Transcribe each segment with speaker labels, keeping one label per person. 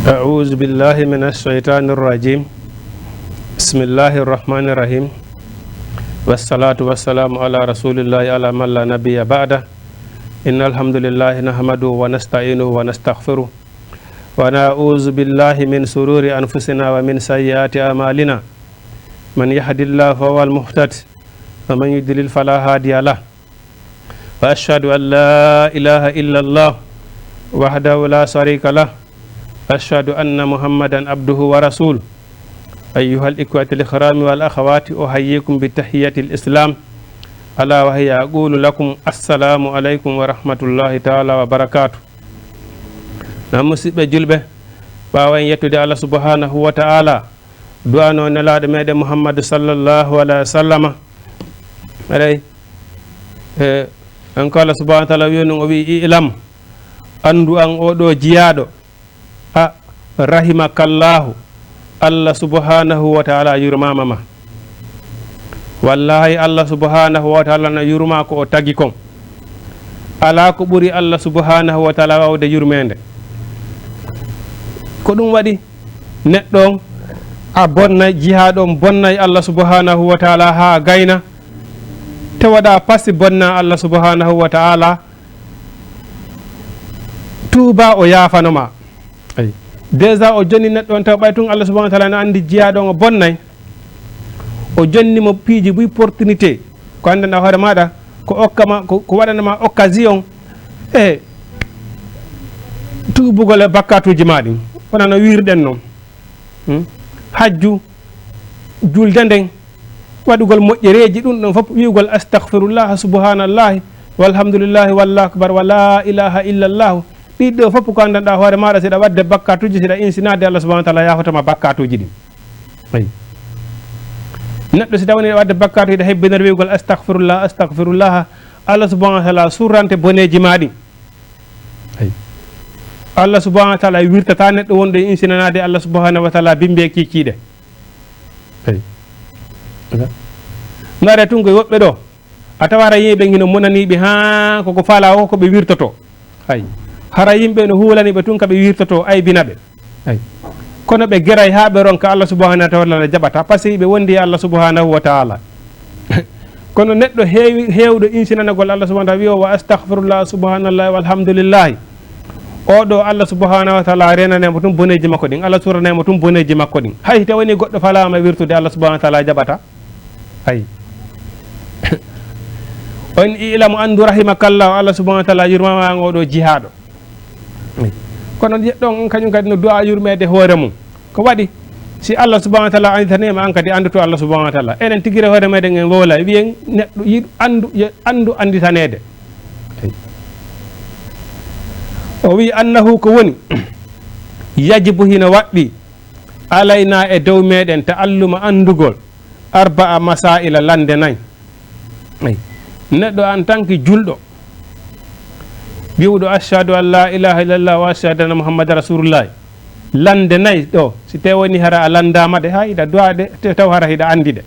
Speaker 1: أعوذ بالله من الشيطان الرجيم بسم الله الرحمن الرحيم والصلاة والسلام على رسول الله على من لا نبي بعده إن الحمد لله نحمده ونستعينه ونستغفره ونعوذ بالله من شرور أنفسنا ومن سيئات أعمالنا من يهد الله فهو المهتد ومن يضلل فلا هادي له وأشهد أن لا إله إلا الله وحده لا شريك له أشهد أن محمدا عبده ورسوله أيها الإخوة الكرام والأخوات أحييكم بتحية الإسلام ألا وهي أقول لكم السلام عليكم ورحمة الله تعالى وبركاته نمسيب جلبة باوين يتودي الله سبحانه وتعالى دعانا نلاد ميد محمد صلى الله عليه وسلم عليه أن قال سبحانه وتعالى وي إلم أندو أن أودو جيادو rahimakallahu Allah subhanahu wa ta'ala yurmama ma wallahi Allah subhanahu wa ta'ala na yurma ko o tagi kon ala ko ɓuri Allah subhanahu wa ta'ala wawde yurmede ko ɗum waɗi neɗɗon a bonnay jihaɗon bonnay Allah subhanahu wa ta'ala ha gayna te waɗa pasti bonna Allah subhanahu wa ta'ala tuuba o yafanoma ay déjà o jonni neɗɗo on taw ɓay tun Allah subhanahu wa ta'ala no andi jiyaɗon o bonnay o jonni mo piiji buy opportunité ko andana hoore maɗa ko okkama ko waɗanama occasion e tubugol e bakkatuji maɗi wona no wirɗen noon hajju julde nden waɗugol moƴƴereji ɗum ɗon fof wiugol astahfirullah subhanallahi walhamdulillahi wallahu akbar wa la ilaha illallahu ɗiɗɗo fof ko anndanɗa hoore maɗa seɗa wadde bakkatuji seɗa insinade Allah subhanahu wa ta'ala yafatama bakkatuji ɗin ayi neɗɗo si tawani wadde bakkatuji ɗe hebbinar wiugol astahfirullah Allah subhanahu wa ta'ala surrante boneji maɗi ayi Allah subhanahu wa ta'ala wirtata neɗɗo wonɗo e insinanade Allah subhanahu wa ta'ala bimbe kikiɗe ayi ngare tungo e woɓɓe ɗo a tawara yimɓe hino monaniɓe ha koko faala o koɓe wirtoto ayi hara yimɓe no huulani ɓe tun kaɓe wirtoto aybina ɓe ay kono ɓe geray ha ɓe ronka Allah subhanahu wa ta'ala jaɓata par ce que ɓe wondi Allah subhanahu wa ta'ala kono neɗɗo hewɗo insinanagol Allah subhanahu wa ta'ala wiyo wa astahfirullah subhanallahi walhamdulillahi oɗo Allah subhanahu wa ta'ala renanemo tun boneji makko ɗin Allah suranemo tun boneji makko ɗin hay tawani goɗɗo falama wirtude Allah subhanahu wa ta'ala jaɓata ay on ilamu andu rahimakallahu Allah subhanahu wa ta'ala yurmama oɗo jihaɗo kono ɗon kañum kadi no du'a yurmede hoore mum ko waɗi si Allah subhanahu wa ta'ala anditanima an kadi anduto Allah subhanahu wa ta'ala enen tigire hoore meɗen en wowla wiyen neɗɗo yiɗ andu anditanede o wi annahu ko woni yajibu hino waɗɗi alayna e dow meɗen ta'alluma andugol arba'a masaila lande nayyi neɗɗo en tant que julɗo wiwɗo ashhadu an la ilaha illallah wa ashhadu anna muhammadan rasulullah lande nayyi ɗo si te woni hara a landama ɗe ha hiɗa duwaɗe taw hara hiɗa andi ɗe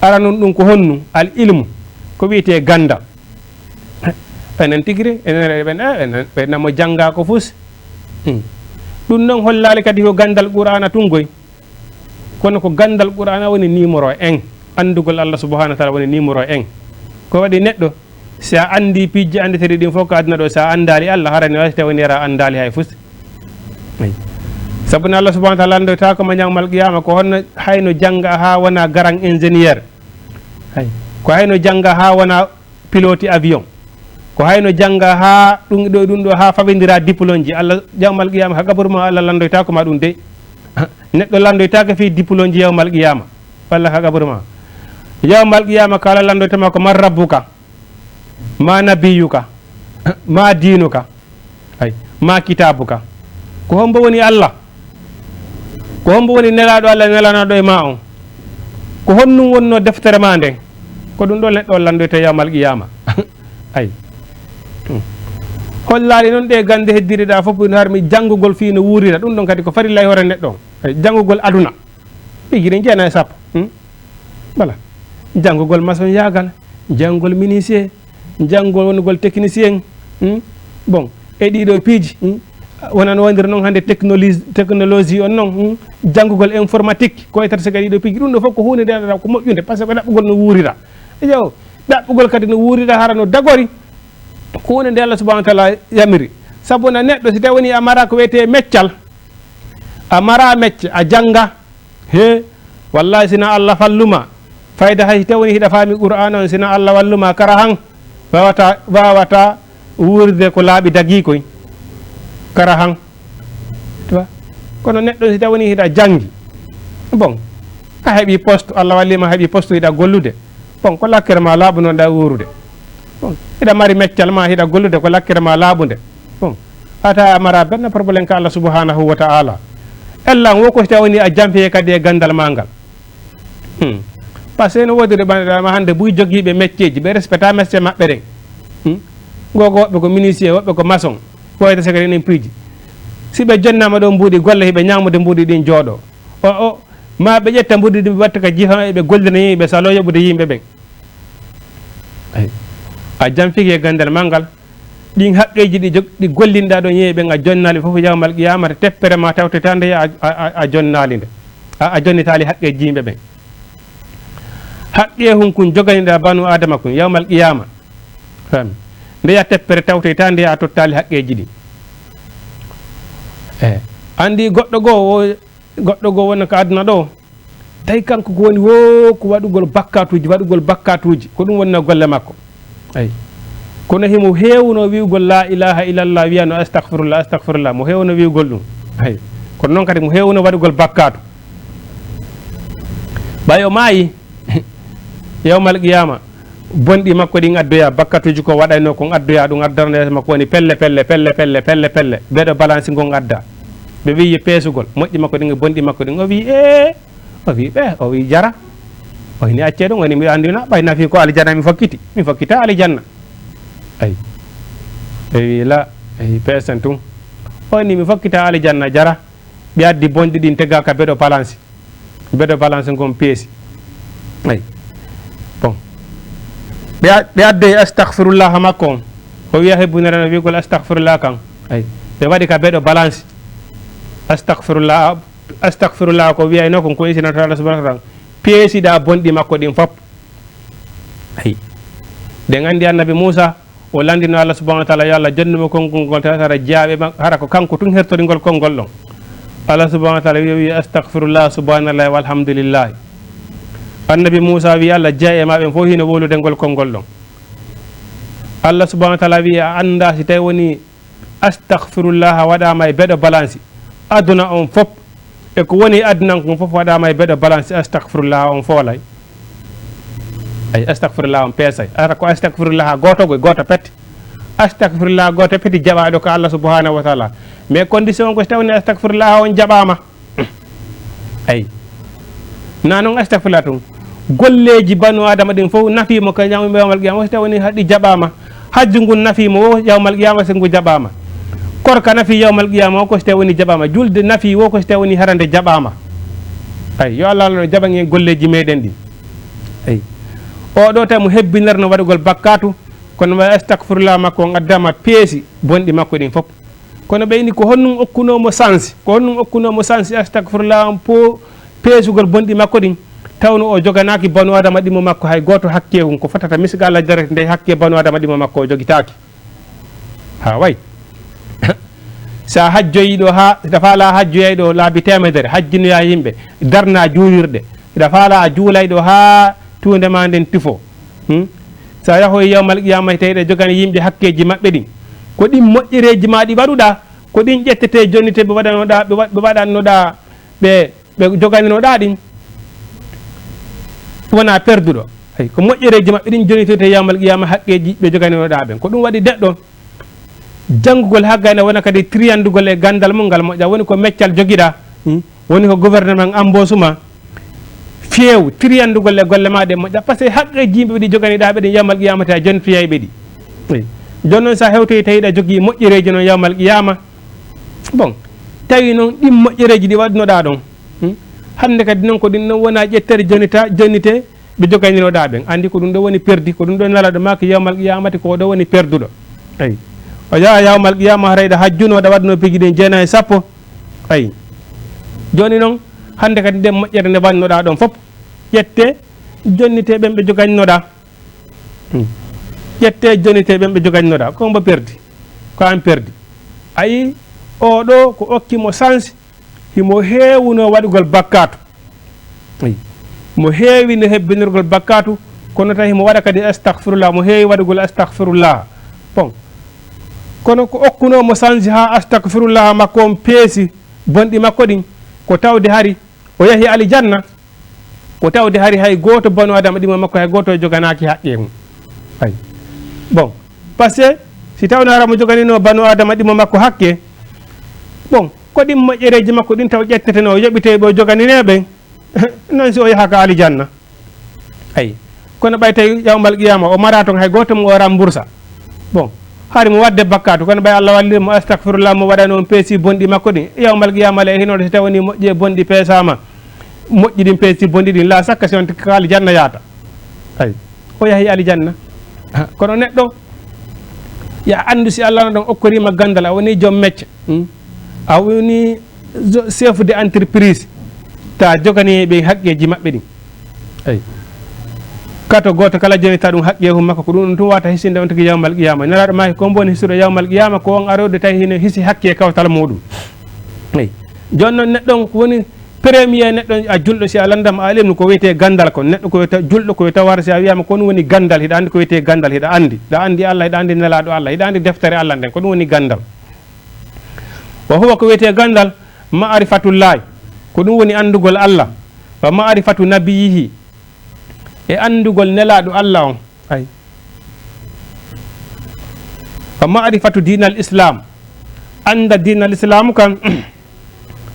Speaker 1: ara nun ɗum ko honnu al ilmu ko wiyete gandal enen tigre ɓe namo jangga ko fus ɗum noon hollali kadi ko gandal qur'ana tungoy kono ko gandal qur'ana woni numéro 1 andugol Allah subhanahu wa ta'ala woni numéro 1 ko waɗi neɗɗo si a andi pijji andeteri ɗin fof ko aduna ɗo sa andali Allah harani wasi taw wonira andali hay fus sabu Allah subhanahu wa ta'ala andoyta ko ma ñawmal qiyama ko honno hayno jangga ha wona garan ingénieur hay ko hayno jangga ha wona pilote avion ko hayno jangga ha ɗum ɗo ha fawidira diplôme ji Allah jawmal qiyama ha gabaruma Allah landoyta ko ma ɗum de neɗɗo landoytaka fi diplôme ji yawmal qiyama walla ha gabaruma yawmal qiyama ko Allah landoytama ko man rabbuka ma nabiyuka ma dinuka ay ma kitabuka ko hombo woni Allah ko hombo woni nelaɗo Allah nelanaɗo e ma on ko honnum wonno deftere ma nden ko ɗum ɗo neɗɗo landoyta yawmal qiyama ay hollali noon ɗe gande heddireɗa fof no harmi janggugol fi no wuurira ɗum ɗon kadi ko farilla e hoore neɗɗo on ay janggugol aduna ɓigiɗe jeena e sappo voilà janggugol maçon yagal janggol ministére janggol wonugol technicien bon e ɗiɗo piiji wonan wondir noon hannde technologie on noon janngugol informatique ko etata siga ɗiɗo piji ɗum ɗo fof ko hunde nde ko moƴƴude par ce que ɗaɓɓugol no wuurira eƴew ɗaɓɓugol kadi no wuurira hara no dagori ko hunde nde Allah subahanahu wa taala yamiri sabu na neɗɗo si tawi woni a mara ko wiyete meccal a mara mecce a jannga he wallahi sina Allah falluma fayda hay si tawi woni hiɗa faami qur'an on sina Allah walluma kara han wawata wuurde ko laaɓi dagii koy kara han kono neɗɗo si tawi woni hiɗa janngi bon a heɓi poste Allah wallima heɓi poste hiɗa gollude bon ko lakkere ma laaɓunoɗa wuurude bon hiɗa mari meccal ma hiɗa gollude ko lakkere ma laaɓude bon ata amara benn probléme ka Allah subhanahu wa ta'ala ellan wo ko si tawi woni a jampiye kadi e gandal ma ngal par ce que no woodi ɗo hannde buy jogiiɓe métier ji ɓe respecta métier maɓɓe ɗen gogo woɓɓe ko ministre woɓɓe ko maçon ɓoyta secrétaire enen piiji si ɓe jonnama ɗo mbuuɗi golle hiɓe ñamude mbuuɗi ɗin jooɗo o ma ɓe ƴetta mbuuɗi ɗi ɓe watta ka jiha ɓe gollina yimɓe salo yoɓude yimɓe ɓen a jamfiki e gandal mal ngal ɗin haqqeji ɗi gollinɗa ɗo yeeyi ɓen a jonnali fof yawmal qiyamata teppere ma tawtetande a jonnali nde a jonnitali haqqeji yimɓe ɓen haqqe hun kun joganiɗa banu adama kun yawmal qiyama fami ndeya teppere tawtetande a tottali haqqeji ɗi andi goɗɗo goo wona ko aduna ɗo tawi kanko ko woni wo ko waɗugol bakkatuji ko ɗum wonna golle makko ayi kono himo hewno wiwgol la ilaha illallah wiyano astahfirullah mo hewno wiwgol ɗum ayi kono noon kadi mo hewno waɗugol bakkatu ɓay o maayi yawmal qiyama bonɗi makko ɗin addoya bakkatuji ko waɗayno kon addoya ɗum addarnde makko woni pelle beɗo balance ngon adda ɓe wi peesugol moƴƴi makko ɗin bonɗi makko ɗin o wi jara o hini acce ɗum woni mi andina ɓay nafi ko alijanna mi fokkita alijanna ayi wi la peesen tun o ni mi fokkita alijanna jara ɓe addi bonɗi ɗin tegaka beɗo balance ngon peesi ayi bon ɓe adde astahfirullah makko on o wiya hebbunirano wigol astahfirullah kan ayi ɓe waɗi ka beɗo balance astahfirullah ko wiyayno kon ko isinoto Allah subhanahu wa ta'ala peesiɗa bonɗi makko ɗin fop ayi ɗen andi annabi Moussa o landino Allah subhanahu wa ta'ala yo Allah jonnimo konngol ngol tawatara jaaɓe hara ko kanko tun hertoringol konngol ɗon Allah subhanahu wa ta'ala wi astahfirullah subhanallahi walhamdulillahi annabi Moussa wi Allah jeeya e maɓen fof hino wolude ngol konngol ɗon Allah subhanahu wa ta'ala wi a anda si tawi woni astahfirullah waɗama e beɗo balance aduna on fof e ko woni aduna kon fof waɗama e beɗo balance astahfirullah on foolay ay astahfirullah on peesay ara ko astahfirullah goto pette astahfirullah goto peti jaɓaɗo ko Allah subhanahu wa ta'ala mais condition ko so tawni astahfirullah on jaɓama ay na noon astahfirullah tun golleji banu adama ɗin fof nafimo ko yawmal qiyama so tawni haɗi jaɓama hajju ngun nafimo wo yawmal qiyama so ngu jaɓama korka nafi yawmal qiyama o ko so tawni jaɓama julde nafi wo ko so tawni harande jaɓama ay yo Allah no jaɓan en golleji meɗen ɗi ay oɗo tawi mo hebbinirno waɗugol bakkatu kono ma astahfirullah makko on addama peesi bonɗi makko ɗin fof kono ɓeyni ko honnum okkunomo sansi astahfirullah on po peesugol bonɗi makko ɗin tawno o joganaki banu adama ɗimo makko hay goto hakke hum ko fotata misiga Allah jarete nde hakke banu adama ɗimo makko o jogitaki ha way sa hajjoyi ɗo ha ita faala hajjoyay ɗo laabi temedere hajjinoya yimɓe darna juulirɗe ita faala a juulay ɗo ha tunde ma nden tufo sa yahoy yawmal qiyama tawiɗe jogani yimɓe hakkeji maɓɓe ɗin ko ɗin moƴƴereji ma ɗi waɗuɗa ko ɗin ƴettete jonnite ɓe waɗannoɗa ɓe joganinoɗa ɗin wona perduɗo ay ko moƴƴereji maɓɓe ɗin jonnitete yawmal qiyama haqqeji ɓe joganinoɗa ɓen ko ɗum waɗi deɗɗo janngugol haggayne wona kadi triyandugol e gandal mum ngal moƴƴa woni ko meccal joguiɗa woni ko gouvernement embauchement feew triyandugol e golle maɗe moƴƴa par ce que haqqeji yimɓe ɗi joganiɗa ɓeɗen yawmal qiyama ta jontoyayɓe ɗi joni noon sa hewtoyi tawiɗa jogui moƴƴereji noon yawmal qiyama bon tawi noon ɗin moƴƴereji ɗi waɗnoɗa ɗon hande kadi noon ko ɗin ɗon wona ƴettere jonnite ɓe joganinoɗa ɓen andi ko ɗum ɗo woni perdi ko ɗum ɗo nalaɗo ma ko yawmal qiyamati ko ɗo woni perduɗo ayi o yaha yawmal qiyama harayɗa hajjunoɗa waɗno piji ɗin 9 ayi joni noon hande kadi nden moƴƴere nde wannoɗa ɗon fof ƴette jonnite ɓen ɓe jogannoɗa ƴette jonnite ɓen ɓe jogannoɗa ko mbo perdi ko an perdi ayi oɗo ko okkimo chance himo heewuno waɗugol bakkatu mo heewi no hebbinirgol bakkatu kono tawi mo waɗa kadi astahfirullah mo heewi waɗugol astahfirullah bon kono ko okkunomo chance ha astahfirullah makko on peesi bonɗi makko ɗin ko tawde hari o yahi alijanna ko tawde hari hay goto banu adama ɗimo makko hay goto joganaki haqqe mum ay bon par ce que si tawno haramo joganino banu adama ɗimo makko hakke bon ko ɗin moƴƴereji makko ɗin taw ƴetteteno o yoɓiteɓe o joganineɓe noon si o yaha ka alijanna ayi kono ɓay tawi yawmal qiyama o mara toon hay goto mo o remboursa bon hari mo wadde bakkatu kono ɓay Allah walli mo astahfirullah mo waɗani on peesi bonɗi makko ɗin yawmal qiyama le hinoɗo so tawani moƴƴi e bonɗi peesama moƴƴi ɗin peesi bonɗi ɗin la sakka si on ka alijanna yaata ayi o yahi alijanna kono neɗɗo ya andu si Allah no ɗon okkorima gandal a woni joom mecce a woni chef de entreprise ta joganiɓe haqqeji maɓɓe ɗin ayi kato goto kala jonita ɗum haqqe hum makko ko ɗum tum wata hisinde on tigi yawmal qiyama nelaɗo maki ko boni hisuɗo yawmal qiyama ko on arode tawi hino hisi hakke kawtal muɗum ayi joni noon neɗɗon ko woni premier neɗɗo a julɗo si a landama a alimnu ko wiyete gandal kon neɗɗo ko wiyata julɗo ko wiyata wara si a wiyama ko ɗum woni gandal hiɗa andi ko wiyete gandal hiɗa andi Allah hiɗa andi nelaɗo Allah hiɗa andi deftere Allah nden ko ɗum woni gandal wa huwa ko wiyete gandal ma'rifatullahi ko ɗum woni andugol Allah wa ma'rifatu nabiyihi e andugol nelaɗo Allah on ay wa ma'rifatu dinal islam anda dinal islam kam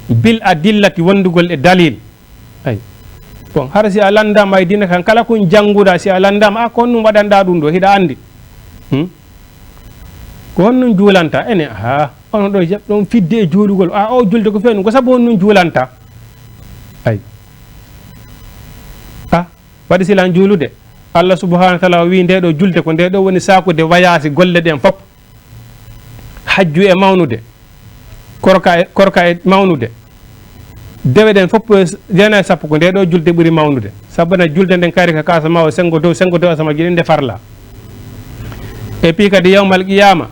Speaker 1: bil adillati wondugol e dalil ay bon har si a landama e dina kan kala kun janguɗa si a landama a ko honnum waɗanɗa ɗum ɗo hiɗa andi ko honnum juulanta ene ha ono ɗo ɗon fidde e juulugol a o julde ko fewnum ko saabu honnum juulanta ay waɗi silan juulude Allah subhanahu wa taala wi nde ɗo julde ko nde ɗo woni sakude wayasi golle ɗen fof hajju e mawnude korka e mawnude dewe ɗen fof 9 ko nde ɗo julde ɓuuri mawnude sabuna julde nden kari ka kasa mawo sengo dow asama jiɗi nde farla et puis kadi yawmal qiyama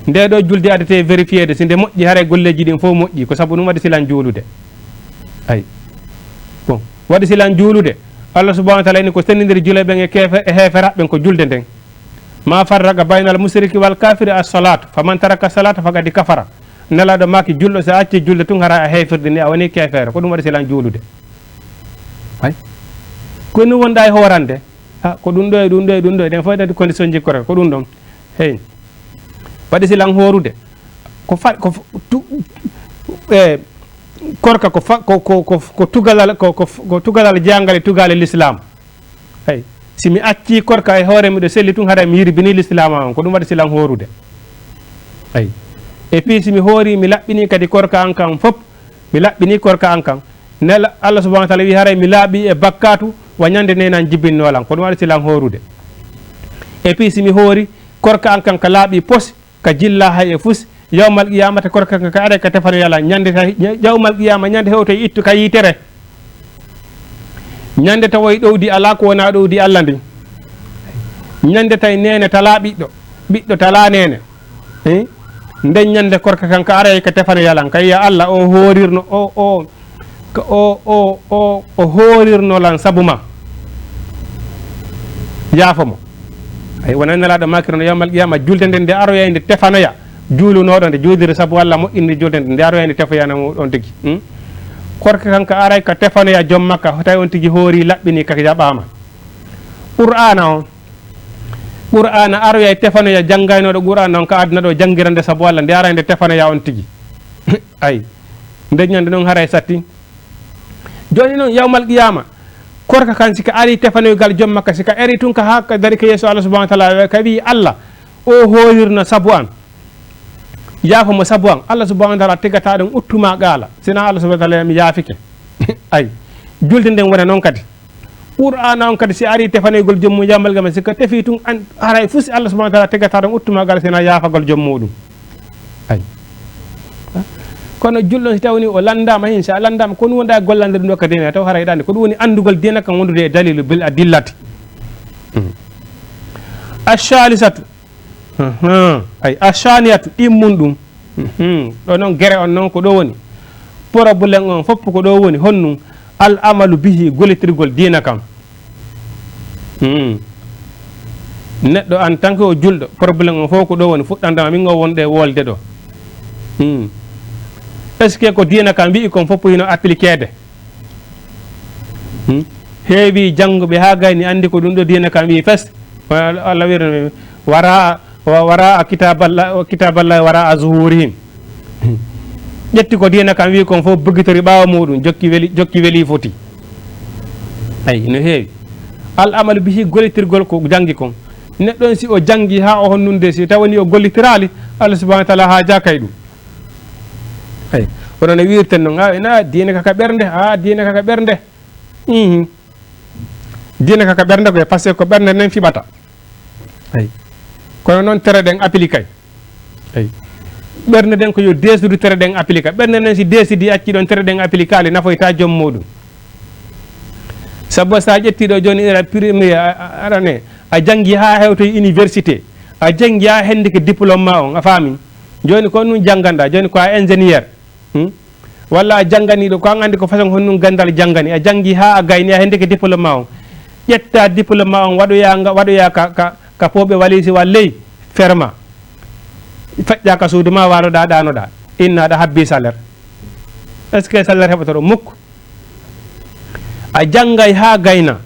Speaker 1: nde ɗo julde adete vérifié de si nde moƴƴi haare golleji ɗin fof moƴƴi ko saabu ɗum waɗi silan juulude ay bon waɗi silan juulude Allah subhanahu wa taala ini ko sennidiri juleɓen e heeferaɓen ko julde nden ma farraga baynal musriki wal kafiri as-salat faman taraka salata faqad kafara nelaɗo maki julɗo so acci julde tun hara a heefirde ni a woni kefere ko ɗum waɗi silan juulude ay koni wonɗa e horande ko ɗum ɗo e ɗum ɗo e ɗum ɗo eɗen fof ɗati condition jikkore ko ɗum ɗon hey waɗi silan horude ko korka ko tugalal jangal e tugale l'islam ay simi acci korka e hoore miɗo selli tun hara mi yirbini l'islam on ko ɗum waɗi silan horude ay et puis simi hoori mi laɓɓini kadi korka an kan fof mi laɓɓini korka an kan nela Allah subhanahu wa taala wi haray mi laaɓi e bakkatu wañande nenan jibbinnolan ko ɗum waɗi silan horude et puis simi hoori korka an kan ka laaɓi pos ka jilla hay e fus yawmal qiyamata korka ka aɗa ka tefano yala ñande yawmal qiyama ñande hewto ittu ka yitere ñande tawoy ɗowdi ala ko wona ɗowdi Allah ndin ñande tay nene tala ɓiɗɗo tala nene nden ñande korka kan ka aray ka tefano yalan kay ya Allah o horirno o horirno lan sabuma yaafamo ay wona nelaɗo makirno yawmal qiyama julde nden nde aroya nde tefanoya juulunoɗo nde juudiri saabu Allah moƴƴinde julde nde aroya nde tefoyana on tigui korka kan ka aray ka tefanoya joom makka tawi on tigui hoori laɓɓini kaka jaɓama qur'ana aroya e tefanoya janggaynoɗo qur'ana on ka aduna ɗo janggirande saabu Allah nde ara nde tefanoya on tigui ay ndeññande noon haray satti joni noon yawmal qiyama korka kan sika ari tefanoygal joom makka sika ari tun ka hakka dari ka yeeso Allah subhanahu wa taala ka wi Allah o horirno saabu an yaafamo saabu an Allah subhanahu wa taala tegata ɗum uttuma qaala sina Allah subhanahu wa taala mi yaafike ay julde nden wona noon kadi qur'ana on kadi si ari tefanoygol joom mum yawmal qiyama sika tefi tun an haray fusi Allah subhanahu wa taala tegata ɗum uttuma qaala sina yaafagol joom muɗum ay kono julɗo si tawni o landama hin sa landama kono wonda gollande ɗum ɗo ka dina taw hara yiɗande ko ɗum woni andugol dina kan wondude e dalilu bil adillati ashalisatu ay ashaniyatu ɗimmun ɗum ɗo noon gere on noon ko ɗo woni probléme on fof ko ɗo woni honnum al amalu bihi gollitirgol dina kam neɗɗo en tant que o julɗo probléme o fof ko ɗo woni fuɗɗandama min o wonɗe wolde ɗo est ce que ko dina kam wi'i kon fof hino appliquede heewi jannguɓe ha gayni andi ko ɗum ɗo dina kam wi fes Allah wiri wara kitaballah wara a zuhurihim ƴetti ko dina kam wi kon fof bëggitori ɓawa muɗum jokki weeli foti ayi no heewi al amalu bihi gollitirgol ko janggi kon neɗɗon si o janggi ha o honnunde si tawani o gollitirali Allah subahanahu wa taala ha jakay ɗum ay onon e wirten noon na diine kaka ɓernde diine kaka ɓernde diine kaka ɓernde koye par ce que ko ɓernde nden fiɓata ay kono noon tere ɗen appliqué ay ɓernde nden ko yo desudu tere ɗen appliqué ɓernde nden si desidi acci ɗon tere ɗen appliqué ali nafoyta joom muɗum sabu sa ƴettiɗo joni era premier arane a janggi ha hewtoye université a janggi ha hende ko diplôme ma on a faami joni ko nun jangganda joni ko a ingénieur walla a jangganiɗo ko an andi ko façon honnum gandal janggani a janggi ha a gayni a hende ko diplôme ma on ƴetta diplôme ma on waɗoya ka pooɓe walisi walley ferma feƴƴa ka suudu ma waloɗa ɗanoɗa innaɗa habbi salaire est ce que salaire heɓatoɗo mukko a janggay ha gayna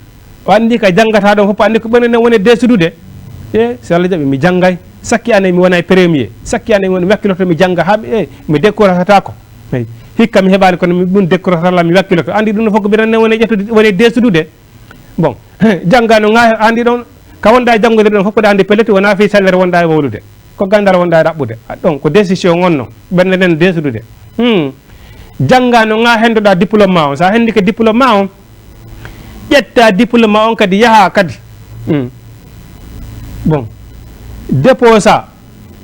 Speaker 1: o andi ka janggata ɗon fof andi ko ɓerne nden woni desudude so Allah jaɓi mi janggay sakki ane mi wona e premier sakki ane mi wakkiloto mi jangga ha mi décoratata ko eyi hikka mi heɓani kono ɗum décoratalla mi wakkiloto andi ɗum fof ko ɓerne nden woni ƴettude woni desudude bon jangga no ga andi ɗon ka wonɗa e janggude ɗon fof koɗa andi pelletti wona fi salaire wonɗa e wowlude ko gandal wonɗa e ɗaɓɓude ɗon ko décision gonno ɓerne nden desudude jangga no ga hendoɗa diplôme ma on sa hendi ko diplôme ma on ƴetta diplôme ma on kadi yaaha kadi bon déposa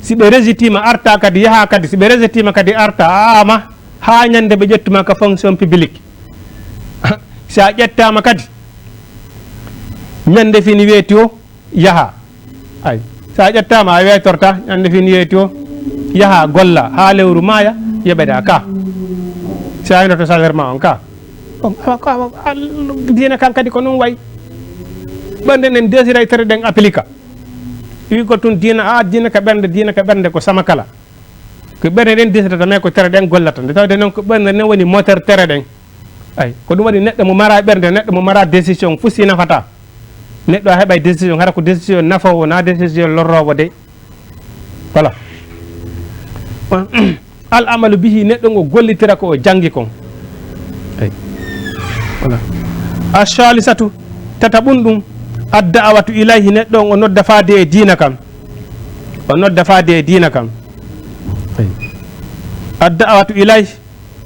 Speaker 1: si ɓe résitima arta kadi yaaha kadi si ɓe résitima kadi arta ama ha ñande ɓe ƴettuma ka fonction publique sa ƴettama kadi ñande fini weeti o yaaha ay sa ƴettama a weetorta ñande fini weeti o yaaha golla ha lewru maya yeɓeɗa ka sa yinoto salaire ma on ka dina kan kadi ko ɗum way ɓernde nden désira e tere ɗen applique wi ko tun dina dina ka ɓernde ko sama kala ko ɓernde ɗen desirata mais ko tere ɗen gollata nde tawde noon ko ɓernde nden woni moteur tere ɗen ay ko ɗum waɗi neɗɗo mo mara ɓernde neɗɗo mo mara décision fusi nafata neɗɗo a heɓay décision hara ko décision nafowo na décision lorrowo de voilà al amalu bihi neɗɗo ngo gollitira ko o janggi kon ay voilà ashalisatu tata ɓum ɗum adda awatu ilayhi neɗɗo o nodda faade e diina kam adda awatu ilayhi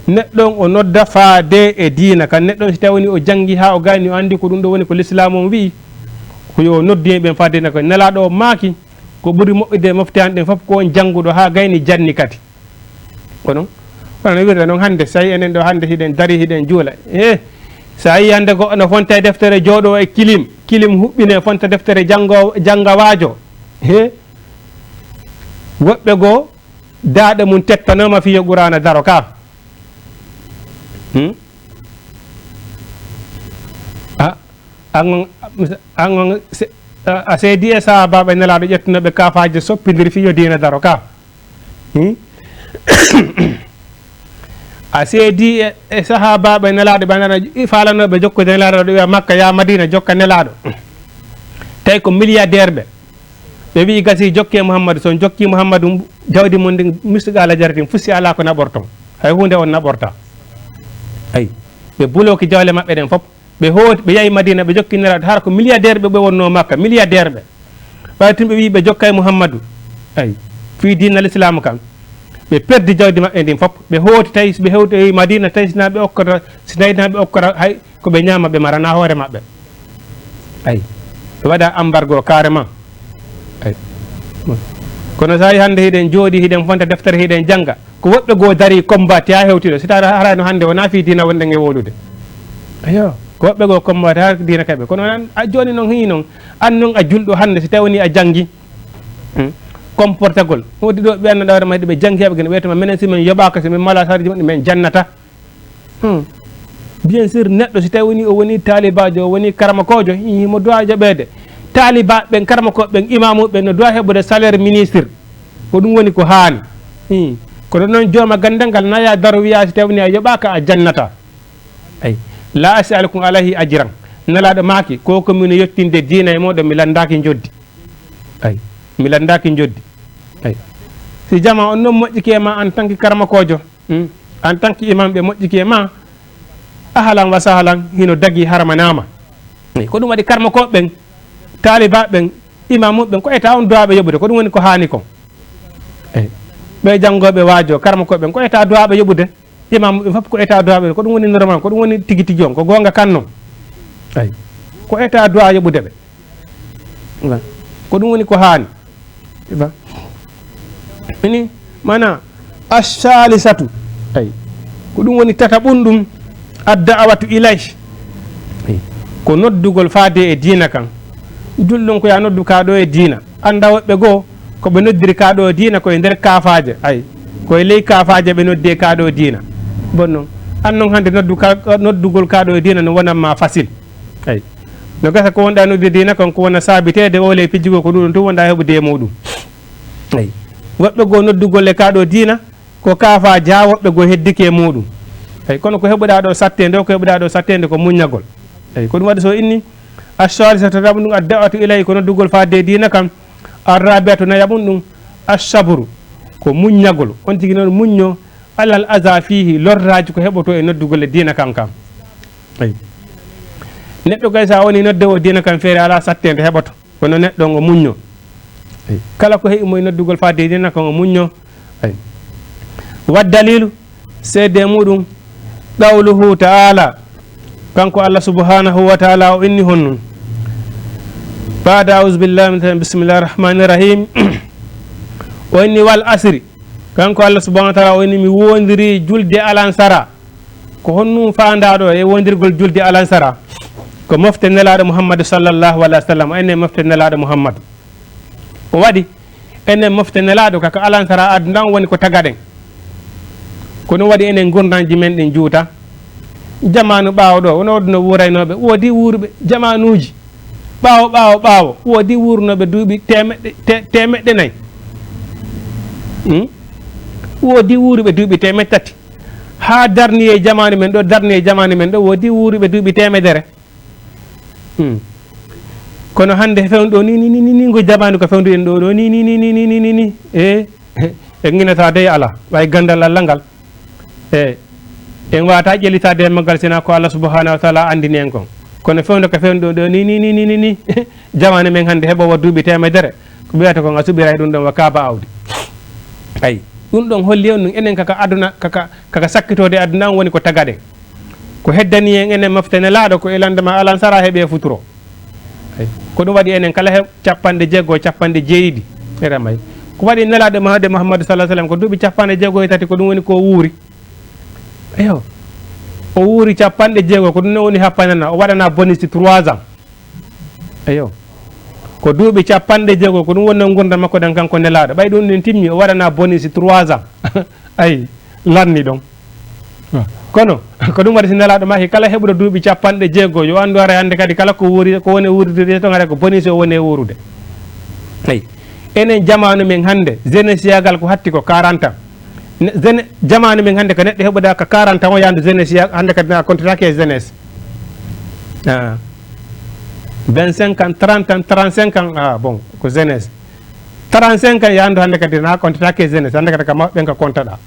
Speaker 1: neɗɗon o nodda faade e diina kam neɗɗon si tawni o janggi ha o gayni o andi ko ɗum ɗo woni ko l'islam on wi ko yo noddi ɓen faade diina kam nelaɗo o maaki ko ɓuuri moƴƴude moftani ɗen fof ko on jangguɗo ha gayni janni kadi ko ɗum kono wirde noon hannde so tawi enen ɗo hannde hiɗen dari hiɗen juula so a yi hannde goɗɗo no fonta e deftere jooɗo e kilim huɓɓine fonta deftere jangawajo woɓɓe goo daaɗe mum tettanoma fiyo qur'ana daro ka an a seedi e sahabaɓe nelaɗo ƴettunoɓe kafaji soppidir fiyo dina daro ka a seedi e sahabaɓe nelaɗo ɓe nana falanoɓe jokkude nelaɗo ɗo wiya makka ya madina jokka nelaɗo tawi ko milliardaire ɓe wi gasi jokke mouhammadou son jokki mouhammadou jawdi mum ndi musiga ala jaratin fusi ala ko naɓorton hay hunde on naɓorta ayi ɓe buloki jawle maɓɓe ɗen fof ɓe hooti ɓe yahi madina ɓe jokki nelaɗo hara ko milliardaire ɓe wonno makka milliardaire ɓay tun ɓe wi ɓe jokka e mouhammadou ayi fi dinal islam kam ɓe perdi jawdi maɓɓe ndin fof ɓe hooti tawi ɓe hewti madina tawi sina ɓe okkota si tawina ɓe okkora hay koɓe ñama ɓe marana hoore maɓɓe ayi ɓe waɗa embargo carrément ay kono so ari hannde hiɗen jooɗi hiɗen fonta deftere hiɗen jannga ko woɓɓe goo dari combat ha hewtiɗo so tawi harano hannde wona fi dina wonɗen e wolude ayo ko woɓɓe goo combat ha dina kaɓe kono a joni noon hi noon an noon a julɗo hannde so tawi woni a janggi comportagol wodi ɗo ɓe annda hoore ma ɓe janggi heɓe gene wiyetama minen simin yoɓaka somin mala sariji maɓɓe min jannata bien sûr neɗɗo so tawi woni o woni talibajo o woni karamakojo mo dowa jaɓede taliba ɓen karamakoɓe ɓen imamuɓe no dowa heɓude salaire ministre ko ɗum woni ko haani kono noon jooma gandal ngal naya daro wiya so tawi woni a yoɓaka a jannata ay la asalukum alayhi ajiran nelaɗo maaki ko komin yettinde diina e moɗon mi landaki joddi ay mi landaki joddi ay si jama on noon moƴƴiki e ma en tant que karamakojo en tant que imam ɓe moƴƴiki e ma ahalan wa sahalan hino dagi haramanama ko ɗum waɗi karmakoɓe ɓen taliba ɓen imamuɓe ko eta on duwaɓe yoɓude ko ɗum woni ko haani kon eyi ɓe janngoɓe waajo karmakoɓe ɓen ko eta duwaɓe yoɓude imamuɓe fof ko eta duwaɓe ko ɗum woni normal ko ɗum woni tigi tigi on ko gonga kannon ayi ko eta duwa yoɓude ɓe ko ɗum woni ko haani ini mana assalisatu ayi ko ɗum woni tata ɓunɗum adda'awatu ilay ko noddugol faade e diina kan julɗum ko ya noddu kaɗo e diina anda woɓɓe goo koɓe noddiri kaɗo e diina koye nder kafaje ay koye ley kafaje ɓe noddi e kaɗo e diina bon noon an noon hannde noddugol kaɗo e diina no wonanma facile ay no gasa ko wonɗa noddi diina kon ko wona sabitede o ley pijjugo ko ɗuɗum tum wonɗa heɓude e muɗum ay woɓɓe goo noddugol e kaɗo diina ko kafaje ha woɓɓe goo heddiki e muɗum eyi kono ko heɓuɗa ɗo sattede o ko heɓuɗa ɗo sattede ko muññagol eyi ko ɗum waɗi so inni assalisatu raɓu ɗum adda'atu ilayi ko noddugol fadde dina kam arrabiatu nayaɓum ɗum assabru ko muññagol on tigui noon muñño alal asa fihi lorraji ko heɓoto e noddugol e dina kam kam eyi neɗɗo kay sa woni nodde o dina kam feere ala sattede heɓoto kono neɗɗo ngo muñño eyi kala ko heɓimo e noddugol fadde dina kam o muñño eyi waddalilu seede muɗum qawluhu ta'ala kanko Allah subhanahu wa ta'ala o inni hon nun ba'da a'udhu billahi min bismillahir rahmanir rahim o inni wal asri kanko Allah subhanahu wa ta'ala o inni mi wondiri julde alansara ko honnum faandaɗo e wondirgol julde alansara ko mofte nelaɗo Muhammad sallallahu alaihi wasallam enen mofte nelaɗo Muhammad o waɗi enen mofte nelaɗo kaka alansara addan woni ko tagaɗen ko ɗum waɗi enen gurdanji men ɗin juuta jamanu ɓaawɗo wono odduno wuraynoɓe woodi wuurɓe jamanuji ɓaawo woodi wuurnoɓe duuɓi temeɗɗe nayyi woodi wuuriɓe duuɓi temeɗɗe tati ha darni e jamanu men ɗo woodi wuuriɓe duuɓi temedere kono hande fewnu ɗo ni ko jamanu ko fewnduɗen ɗo ni e guinata de ala way gandal Allah ngal en wata ƴellitade e maggal sina ko Allah subhanahu wa ta'ala andini en kon kono fewndo ko fewndo ɗo ni jamanu men hannde heɓo duuɓi temedere ko wiyata kon a suɓira e ɗum ɗon wa kaaba awdi ayi ɗum ɗon holli on ɗum enen kaka aduna kaka sakkitode aduna on woni ko tagaɗen ko heddani en enen moftene laaɗo ko elandema alansara heeɓe futuro ayi ko ɗum waɗi enen kala capanɗe jeegoo capanɗe jeeyiɗi eremay ko waɗi nelaɗo mahade Muhammadu sallah sallam ko duuɓi capanɗe jeegoo e tati ko ɗum woni ko wuuri eyo o wuuri capanɗe jeegoo ko ɗum ne woni happanana o waɗana bonus 3 ans eyo ko duuɓi capanɗe jeegoo ko ɗum wonno gurdam makko ɗen kanko nelaɗo ɓay ɗum ɗin timmi o waɗana bonus 3 ans ayi lanni ɗon kono ko ɗum waɗi si nelaɗo maki kala heɓuɗo duuɓi capanɗe jeegoo yo anndu ara hannde kadi kala ko wuuri ko woni wuurdude ton ara ko bonus o woni e wuurude ayi enen jamanu men hannde jeunesse yagal ko hatti ko 40 ans jamanu men hannde ko neɗɗo heɓuɗa ko 40 ans o yandu jeunesse hannde kadi a comptitake e jeunesse 25 ans 30 ans 35 ans bon ko jeunesse 35 ans yandu hannde kadi na comptitake e jeunesse hannde kadi ka mawɓe ɓen ko comptaɗa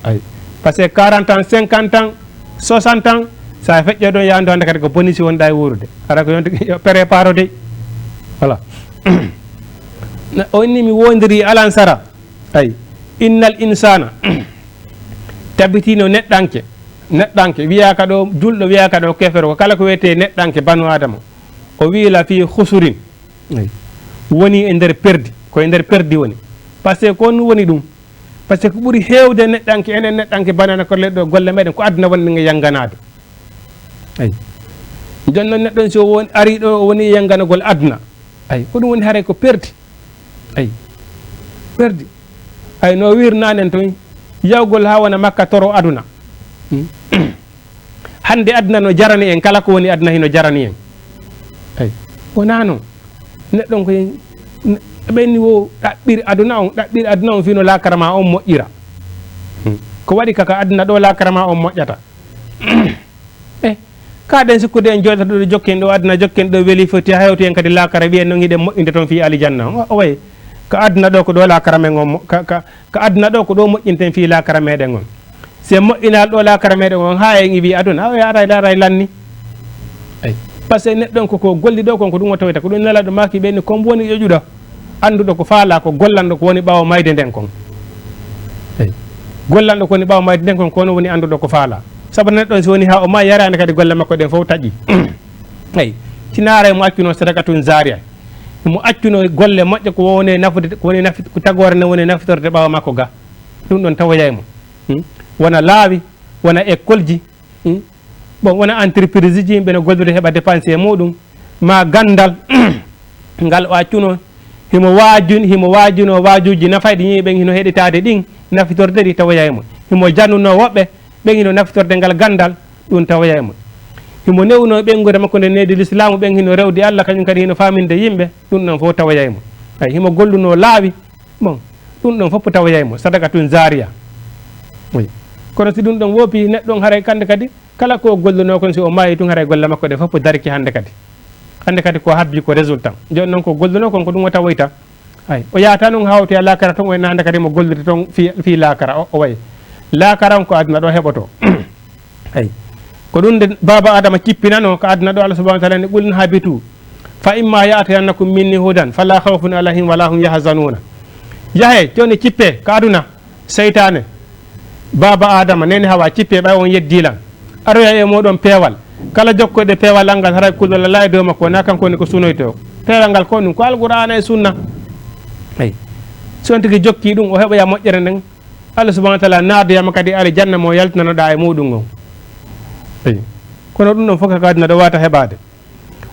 Speaker 1: ayi par ce que 40 ans 50 ans 60 ans sa feƴƴo ɗon yandu hannde kadi ko bonisi wonɗa e wuurde ara ko yonti prépare de voilà o inni mi wondiri alansara ayi innal insana tabitino neɗɗanke wiyaka ɗo julɗo wiyaka ɗo kefere ko kala ko wiyete neɗɗanke banu adama o wiila fi husurin woni e nder perdi koye nder perdi woni par ce que ko woni ɗum par ce que ko ɓuri heewde neɗɗanke enen neɗɗanke banana ko leɗɗo golle meɗen ko aduna woni ɗe yanganade ayi jon noon neɗɗon so woni ari ɗo o woni yanganagol aduna ayi ko ɗum woni haare ko perdi ayi perdi ay no wirnanen toon yawgol ha wona makka toro aduna hande aduna no jarani en kala ko woni aduna hino jarani en ayi wona noon neɗɗon ko ɓenni wo ɗaɓɓiri aduna on fino lakara ma on moƴƴira ko waɗi kaka aduna ɗo lakara ma on moƴƴata kaɗen sikkude en jooɗata ɗo jokken ɗo aduna jokken ɗo weeli foti hewti en kadi lakara wiyen noon hiɗen moƴƴinde toon fi alijanna o way ko aduna ɗo ko ɗo lakara men on ko aduna ɗo ko ɗo moƴƴinten fi lakara meɗen on se moƴƴinal ɗo lakara meɗen on ha en iwi aduna o aray lanni ay par ce que neɗɗon koko golli ɗo kon ko ɗum o tawita ko ɗum nelaɗo maki ɓenni kon woni ƴoƴuɗo annduɗo ko faala ko gollanɗo ko woni ɓaawo mayde nden kon eyi gollanɗo ko woni ɓaawo mayde nden kon kono woni annduɗo ko faala sabu neɗɗon so woni ha o ma yarande kadi golle makko ɗen fof taƴi eyi sinaara mo accuno sadakatun zaria mo accuno golle moƴƴe ko woni nafude ko woni ko tagore ne woni naftorde ɓaawa makko ga ɗum ɗon tawoyaymo wona laawi wona école ji bon wona entreprise ji yimɓe no gollude heɓa dépense e muɗum ma gandal ngal o accuno himo waajuno waajuji nafayɗi yimɓe hino heɗitade ɗin naftorde ɗi tawoyaymo himo jannuno woɓɓe ɓen hino naftorde ngal gandal ɗum tawoyaymo himo newno ɓengude makko nde nedi l'islamu ɓen hino rewdi Allah kañum kadi hino faminde yimɓe ɗum ɗon fof tawoyaymo ay himo golluno laawi bon ɗum ɗon fof tawoyaymo sadakatun zaria oui kono si ɗum ɗon woopi neɗɗon haray kande kadi kala ko golluno kon si o maayi tun haray golle makko ɗe fof dariki hande kadi ko habbi ko résultat joni noon ko golluno kon ko ɗum o tawoyta ay o yahata noon hawti a lakara toon o en hande kadi mo gollude toon fi lakara o way lakara on ko aduna ɗo heɓoto ay ko ɗum nde baba adama cippinano ko aduna ɗo Allah subahanahu wa taala ne ɓulno habitu fa imma yatayannakum minni hudan fala khawfun alayhim wala hum yahzanuna yahe joni cippe ko aduna seytane baba adama nene hawa cippe ɓay on yeddilan aroya e moɗon peewal kala jokkoɗe peewal al ngal haray kulɗol ala e dow makko wona kanko woni ko sunoyto peewal ngal ko ɗum ko alqur'ana e sunna eyi so on tigui jokki ɗum o heɓoya moƴƴere nden Allah subahanahu wa taala naaduyama kadi alijanna mo yaltinanoɗa e muɗum on eyi kono ɗum ɗon fof kaka aduna ɗo wata heɓade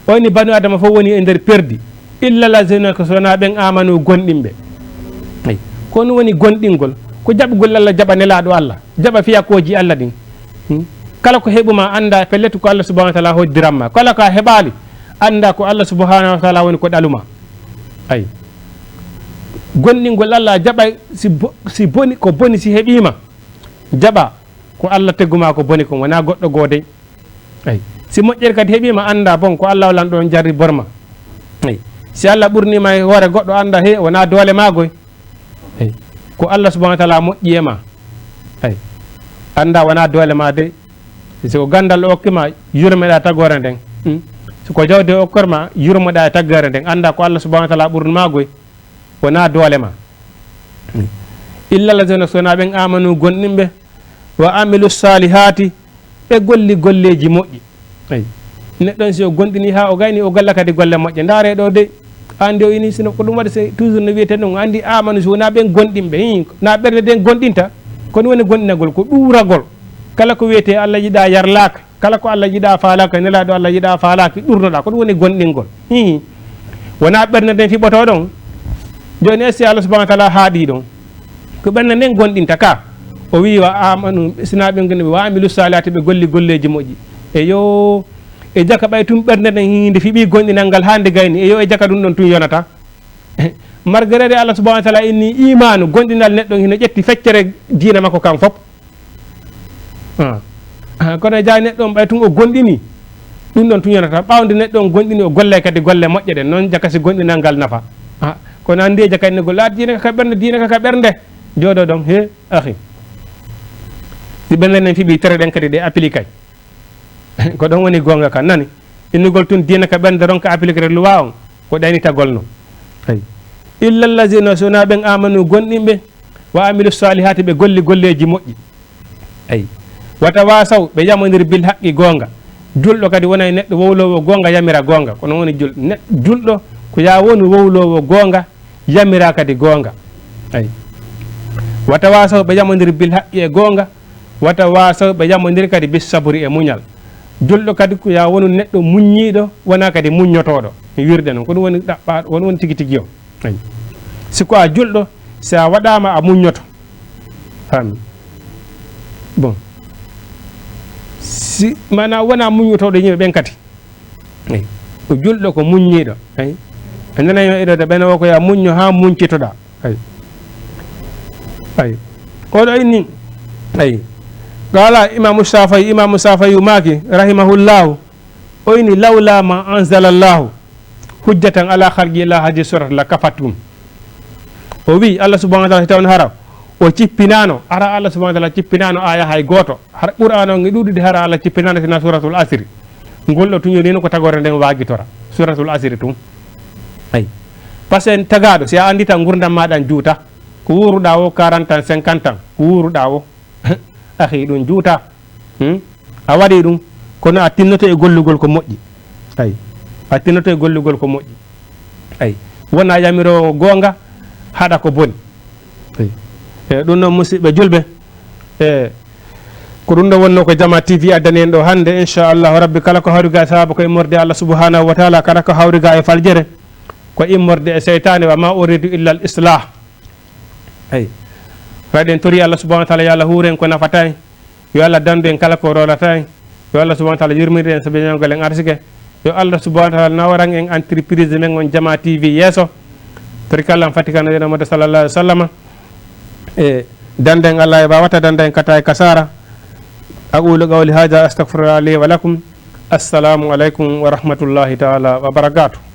Speaker 1: oyni banu adama fof woni e nder perdi illa lazina ko sowona ɓen amanu gonɗinɓe eyi ko ɗum woni gonɗingol ko jaɓgol Allah jaɓa nelaɗo Allah jaɓa fiyakoji Allah ɗin kala ko heɓuma anda pelletu ko Allah subahanahu wa taala hoddiranma kala ko heɓali anda ko Allah subahanahu wa taala woni ko ɗaluma ayi gonɗingol Allah jaɓa si boni ko boni si heɓima jaɓa ko Allah tegguma ko boni kon wona goɗɗo godey ayi si moƴƴere kadi heɓima anda bon ko Allah walan ɗon jarri borma ayi si Allah ɓurnima e hoore goɗɗo anda he wona doole magoy ayi ko Allah subahanahu wa taala moƴƴi ema ayi anda wona doole ma de siko gandal o okkima yurmeɗa tagore nden siko jawde okkorma yurmeɗa e taggare nden anda ko Allah subahanahu wa taala ɓurnumagoy wona doole ma illa lazina sowona ɓen amanu gonɗinɓe wa amilu salihati ɓe golli golleji moƴƴi ayi neɗɗon si o gonɗini ha o gayni o galla kadi golle moƴƴe ndaare ɗo de andi o ini sino ko ɗum waɗi se toujours no wiyete ɗum andi amanu so wona ɓen gonɗinɓe na ɓerde den gonɗinta kono woni gonɗinagol ko ɗuragol kala ko wiyete Allah yiɗa yarlaka kala ko Allah yiɗa falaka nelaɗo Allah yiɗa falaka ɗurnoɗa ko ɗum woni gonɗingol wona ɓerde nden fiɓoto ɗon joni esti Allah subahanahu wa taala haaɗi ɗon ko ɓerde nden gonɗinta ka o wi wa amanu sinaɓe gonɗinɓe wa amilu salihati ɓe golli golleji moƴƴi eyo e jaka ɓay tum ɓerde nden hinde fiɓi gonɗinal ngal hande gayni eyo e jaka ɗum ɗon tun yonata margarede Allah subahanahu wa taala inni imanu gonɗinal neɗɗon hino ƴetti feccere diina makko kan foof kono e jaa neɗɗon ɓay tun o gonɗini ɗum ɗon tun yonata ɓawde neɗɗon gonɗini o golle kadi golle moƴƴe ɗen noon jaka si gonɗinal ngal nafa kono andi e jaka enne golle diina kaka ɓernde diina kaka ɓernde jooɗo ɗon he ahi si ɓernde nen fiɓi tere ɗen kadi ɗe appliqué ko ɗon woni gonga kan nani innugol tun diina ka ɓernde ronka appliqué loi on ko ɗaynitagol no ayi illa allazina sowona ɓen amanu gonɗinɓe wa amilu salihati ɓe golli golleji moƴƴi ayi wata wasaw ɓe yamodir bil haqqi gonga julɗo kadi wona neɗɗo wowlowo gonga yamira gonga kono woni julɗo ko ya woni wowlowo gonga yamira kadi gonga ay wata wasaw ɓe jamodir bil haqqi e goonga wata wasaw ɓe jamodir kadi bis sabri e muñal julɗo kadi ko ya wonu neɗɗo muññiɗo wona kadi muññotoɗo mi wirde noon ko ɗum woni ɗaɓɓaɗo won woni tigui tigui o ay siko a julɗo si a waɗama a muññoto fami bon si mana wona muññotoɗo yimɓe ɓen kadi ay ko julɗo ko muññiɗo ay a nanayno iɗode ɓene o ko ya muñño ha muñcitoɗa ay oɗo inni ay qala imamu safayi maki rahimahullahu o ini lawla ma anzala llahu hujjatan ala halqi la hadi surat la kafatum o wi Allah subhanahu wa taala tawon hara o cippinano ara Allah subhanahu wa taala cippinano aya hay goto har qur'an o ngi ɗuɗude hara Allah cippinano sina suratul asri ngol ɗo tuñorino ko tagore nden wagitora suratul asri tum ay par ce que tagaɗo si a andi tan gurdam maɗan juuta ko wuruɗa o 40 ans 50 ans ko wuruɗa o ahi ɗum juuta a waɗi ɗum kono a tinnoto e gollugol ko moƴƴi ay a tinnoto e gollugol ko moƴƴi ay wona yamirowo goonga haɗa ko boni e ɗum noon musidɓe julɓe e ko ɗum ɗo wonno ko Jama TV addani en ɗo hannde inchallahu rabbi kala ko hawriga e sababu ko immorde Allah subhanahu wa taala kala ko hawriga e faljere ko immorde e seytane wa ma uridu illa al islah ay waɗen tori Allah subhanahu wa taala yo Allah huuren ko nafata en yo Allah dandu en kala ko rolata en yo Allah subhanahu wa taala yurmide en sabi ñawgal en arsike yo Allah subhanahu wa taala nawaran en entreprise men on Jama TV yeeso tori kala fatikano yen Muhammad sallallahu alaihi wasallam e danden Allah e bawata danden kata e kasara aqulu qawli hadha astaghfirullah li wa lakum assalamu alaikum wa rahmatullahi ta'ala wa barakatuh